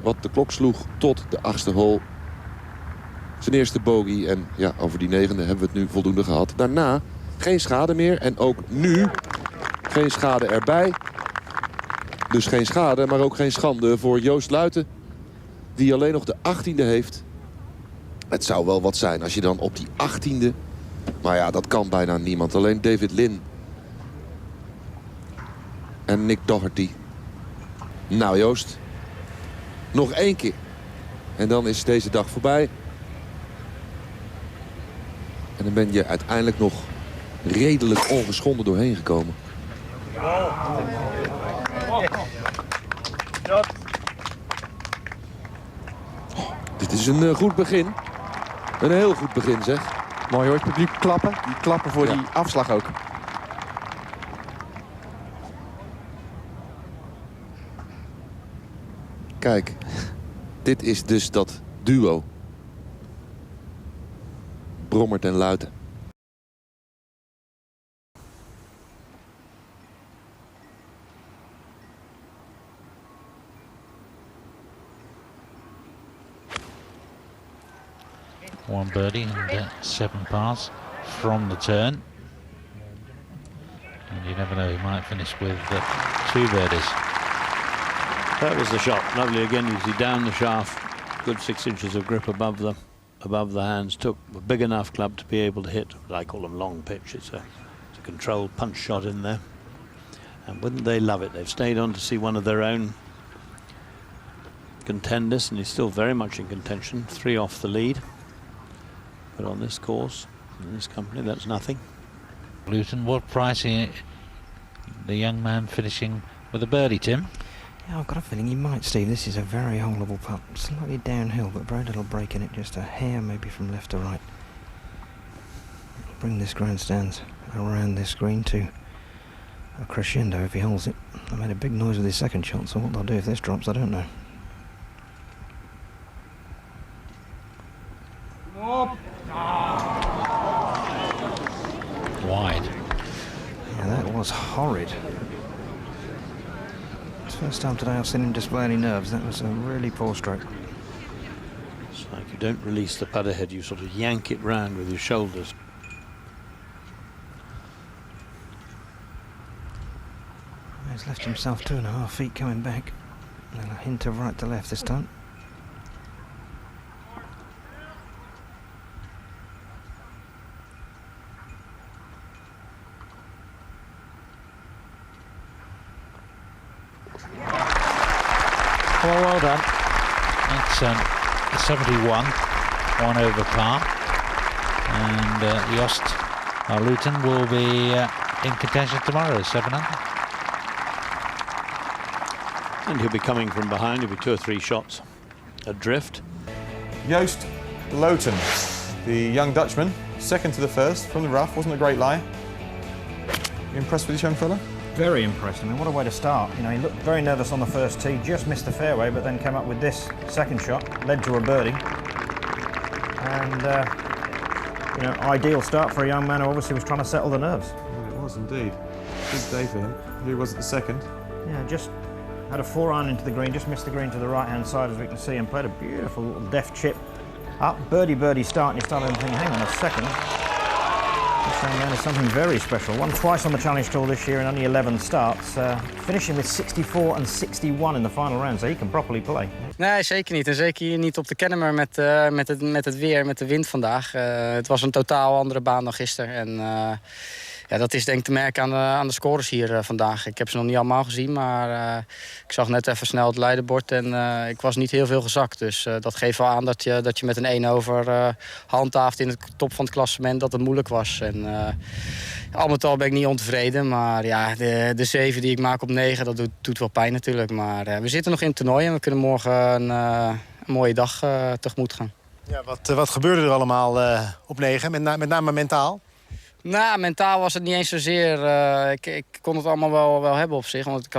Wat de klok sloeg tot de 8e hole. Zijn eerste bogey. En ja, over die 9e hebben we het nu voldoende gehad. Daarna geen schade meer. En ook nu geen schade erbij. Dus geen schade, maar ook geen schande voor Joost Luiten. Die alleen nog de 18e heeft. Het zou wel wat zijn als je dan op die 18e... Maar ja, dat kan bijna niemand. Alleen David Lynn. En Nick Doherty. Nou Joost. Nog 1 keer. En dan is deze dag voorbij. En dan ben je uiteindelijk nog redelijk ongeschonden doorheen gekomen. Dit is een goed begin. Een heel goed begin, zeg. Mooi hoor, het publiek klappen. Die klappen voor die afslag ook. Kijk, dit is dus dat duo. Brommert en Luiten. One birdie and 7 pars from the turn. And you never know, he might finish with 2 birdies. That was the shot. Lovely again. You see down the shaft. Good 6 inches of grip above the hands. Took a big enough club to be able to hit what I call them long pitch. It's a controlled punch shot in there. And wouldn't they love it? They've stayed on to see one of their own contenders, and he's still very much in contention. 3 off the lead. But on this course, in this company, that's nothing. Luton, what price the young man finishing with a birdie, Tim? Yeah, I've got a feeling he might, Steve. This is a very holeable putt. Slightly downhill, but very little break in it. Just a hair maybe from left to right. Bring this grandstand around this green to a crescendo if he holds it. I made a big noise with his second shot, so what they'll do if this drops, I don't know. Wide. Yeah, that was horrid. It's the first time today I've seen him display any nerves. That was a really poor stroke. It's like you don't release the putter head, you sort of yank it round with your shoulders. He's left himself 2.5 feet coming back. And a hint of right to left this time. Well done. That's 71, 1 over par. And Joost Luiten will be in contention tomorrow, 7 under. And he'll be coming from behind. He'll be 2 or 3 shots adrift. Joost Luiten, the young Dutchman, second to the first from the rough. Wasn't a great lie. You impressed with this young fella? Very impressed. I mean, what a way to start. You know, he looked very nervous on the first tee, just missed the fairway, but then came up with this second shot, led to a birdie. And, you know, ideal start for a young man who obviously was trying to settle the nerves. Well, it was indeed. Big day for him. Here he was at the second. Yeah, just had a 4-iron into the green, just missed the green to the right-hand side, as we can see, and played a beautiful little deft chip up. Birdie start, and you start thinking, hang on a second. This young man is something very special. Won twice on the Challenge Tour this year in only 11 starts. Finishing with 64 and 61 in the final round, so he can properly play. Nee, zeker niet. En zeker hier niet op de kennemer met het weer, met de wind vandaag. Het was een totaal andere baan dan gisteren. En ja, dat is denk ik te merken aan de scores hier vandaag. Ik heb ze nog niet allemaal gezien, maar ik zag net even snel het leiderbord en ik was niet heel veel gezakt. Dus dat geeft wel aan dat je met een 1 over handhaaft in het top van het klassement, dat het moeilijk was. En al met al ben ik niet ontevreden, maar ja, de 7 die ik maak op 9, dat doet wel pijn natuurlijk. Maar we zitten nog in het toernooi en we kunnen morgen een mooie dag tegemoet gaan. Ja, wat gebeurde er allemaal op 9, met name mentaal? Nou, mentaal was het niet eens zozeer. Ik kon het allemaal wel hebben op zich. Want ik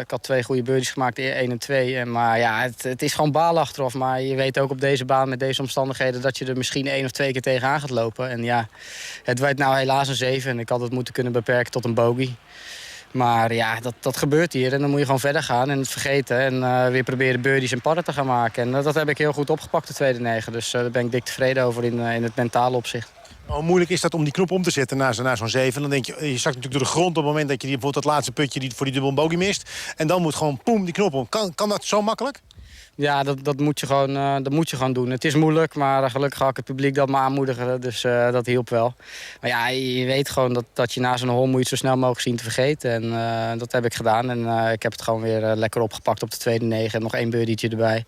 had 2 goede birdies gemaakt, 1 en 2. Maar ja, het is gewoon balen achteraf. Maar je weet ook op deze baan met deze omstandigheden dat je er misschien 1 of 2 keer tegenaan gaat lopen. En ja, het werd nou helaas een 7. En ik had het moeten kunnen beperken tot een bogey. Maar ja, dat gebeurt hier en dan moet je gewoon verder gaan en het vergeten. En weer proberen birdies en parren te gaan maken. En dat heb ik heel goed opgepakt de tweede 9. Dus daar ben ik dik tevreden over in het mentale opzicht. Hoe moeilijk is dat om die knop om te zetten naar zo'n 7? Dan denk je zakt natuurlijk door de grond op het moment dat je bijvoorbeeld dat laatste putje voor die dubbel bogey mist. En dan moet gewoon poem die knop om. Kan dat zo makkelijk? Ja, dat moet je gewoon doen. Het is moeilijk, maar gelukkig had ik het publiek dat me aanmoedigen. Dus dat hielp wel. Maar ja, je weet gewoon dat je na zo'n hole moet je het zo snel mogelijk zien te vergeten. En dat heb ik gedaan. En ik heb het gewoon weer lekker opgepakt op de tweede 9. En nog 1 birdietje erbij.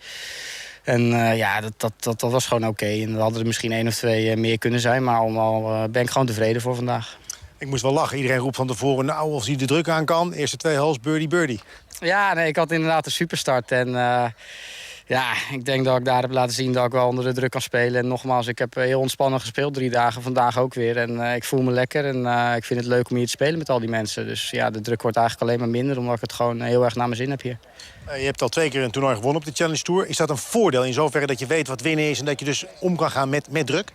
En ja, dat was gewoon oké. En er hadden er misschien 1 of 2 meer kunnen zijn. Maar allemaal ben ik gewoon tevreden voor vandaag. Ik moest wel lachen. Iedereen roept van tevoren, nou, als hij de druk aan kan. Eerste 2 holes, birdie. Ja, nee, ik had inderdaad een superstart. En ja, ik denk dat ik daar heb laten zien dat ik wel onder de druk kan spelen. En nogmaals, ik heb heel ontspannen gespeeld 3 dagen. Vandaag ook weer. En ik voel me lekker. En ik vind het leuk om hier te spelen met al die mensen. Dus ja, de druk wordt eigenlijk alleen maar minder. Omdat ik het gewoon heel erg naar mijn zin heb hier. Je hebt al 2 keer een toernooi gewonnen op de Challenge Tour. Is dat een voordeel in zoverre dat je weet wat winnen is... en dat je dus om kan gaan met druk?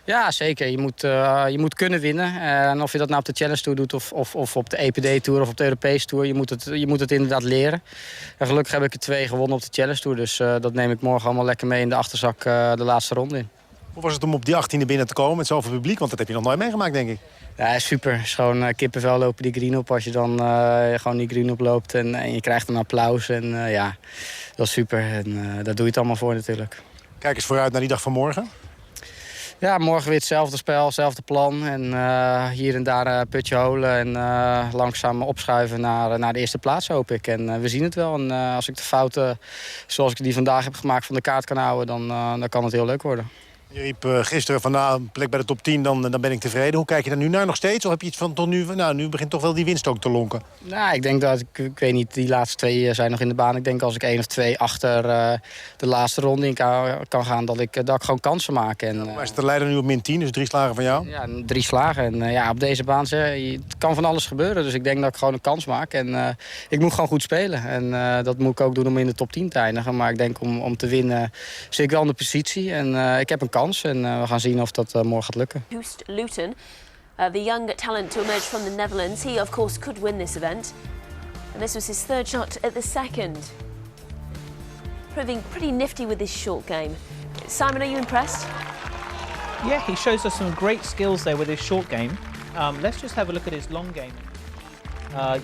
Ja, zeker. Je moet kunnen winnen. En of je dat nou op de Challenge Tour doet of op de EPD Tour of op de Europese Tour. Je moet het inderdaad leren. En gelukkig heb ik er 2 gewonnen op de Challenge Tour. Dus dat neem ik morgen allemaal lekker mee in de achterzak de laatste ronde in. Hoe was het om op die 18e binnen te komen met zoveel publiek? Want dat heb je nog nooit meegemaakt, denk ik. Ja, super. Het is gewoon kippenvel lopen die green op als je dan gewoon die green oploopt. En je krijgt een applaus. En ja, dat is super. En daar doe je het allemaal voor natuurlijk. Kijk eens vooruit naar die dag van morgen. Ja, morgen weer hetzelfde spel, hetzelfde plan. En hier en daar een putje holen en langzaam opschuiven naar de eerste plaats, hoop ik. En we zien het wel. En als ik de fouten zoals ik die vandaag heb gemaakt van de kaart kan houden, dan kan het heel leuk worden. Je riep gisteren van een plek bij de top 10, dan ben ik tevreden. Hoe kijk je daar nu naar nog steeds? Of heb je iets van tot nu, nou, nu begint toch wel die winst ook te lonken? Nou, ik denk dat, ik weet niet, die laatste 2 zijn nog in de baan. Ik denk als ik 1 of 2 achter de laatste ronde in kan gaan, dat ik gewoon kansen maak. En, maar is de leider nu op min 10, dus 3 slagen van jou? Ja, 3 slagen. En ja, op deze baan, het kan van alles gebeuren. Dus ik denk dat ik gewoon een kans maak. En ik moet gewoon goed spelen. En dat moet ik ook doen om in de top 10 te eindigen. Maar ik denk om te winnen zit ik wel in de positie. En ik heb een kans. En we gaan zien of dat morgen gaat lukken. Joost luiten, the young talent to emerge from the Netherlands. He, of course, could win this event. And this was his 3rd shot at the 2nd. Proving pretty nifty with his short game. Simon, are you impressed? Yeah, he shows us some great skills there with his short game. Let's just have a look at his long game.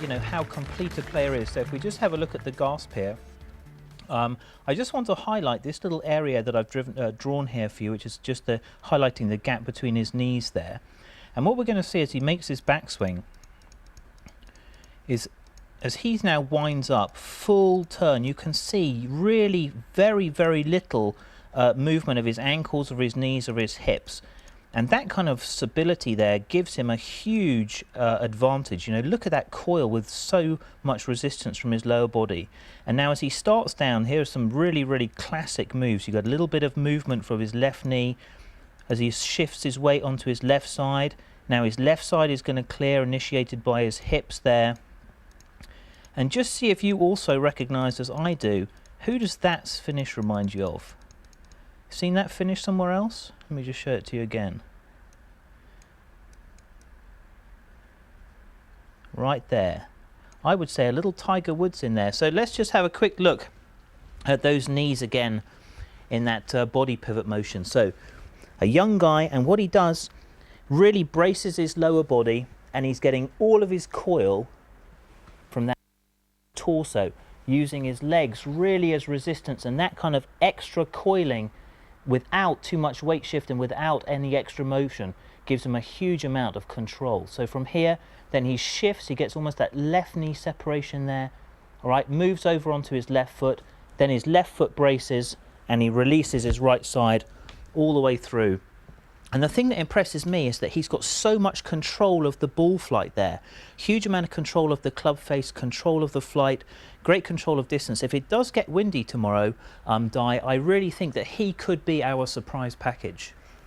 You know, how complete a player is. So if we just have a look at the gasp here. I just want to highlight this little area that I've drawn here for you, which is just highlighting the gap between his knees there. And what we're going to see as he makes his backswing is, as he now winds up full turn, you can see really very, very little movement of his ankles or his knees or his hips. And that kind of stability there gives him a huge advantage. You know, look at that coil with so much resistance from his lower body. And now as he starts down, here are some really, really classic moves. You've got a little bit of movement from his left knee as he shifts his weight onto his left side. Now his left side is going to clear, initiated by his hips there. And just see if you also recognise, as I do, who does that finish remind you of? Seen that finish somewhere else? Let me just show it to you again. Right there. I would say a little Tiger Woods in there. So let's just have a quick look at those knees again in that body pivot motion. So a young guy, and what he does really braces his lower body, and he's getting all of his coil from that torso, using his legs really as resistance, and that kind of extra coiling without too much weight shift and without any extra motion gives him a huge amount of control. So from here, then he shifts, he gets almost that left knee separation there, all right, moves over onto his left foot, then his left foot braces, and he releases his right side all the way through. And the thing that impresses me is that he's got so much control of the ball flight there. Huge amount of control of the club face, control of the flight, great control of distance. If it does get windy tomorrow, I really think that he could be our surprise package.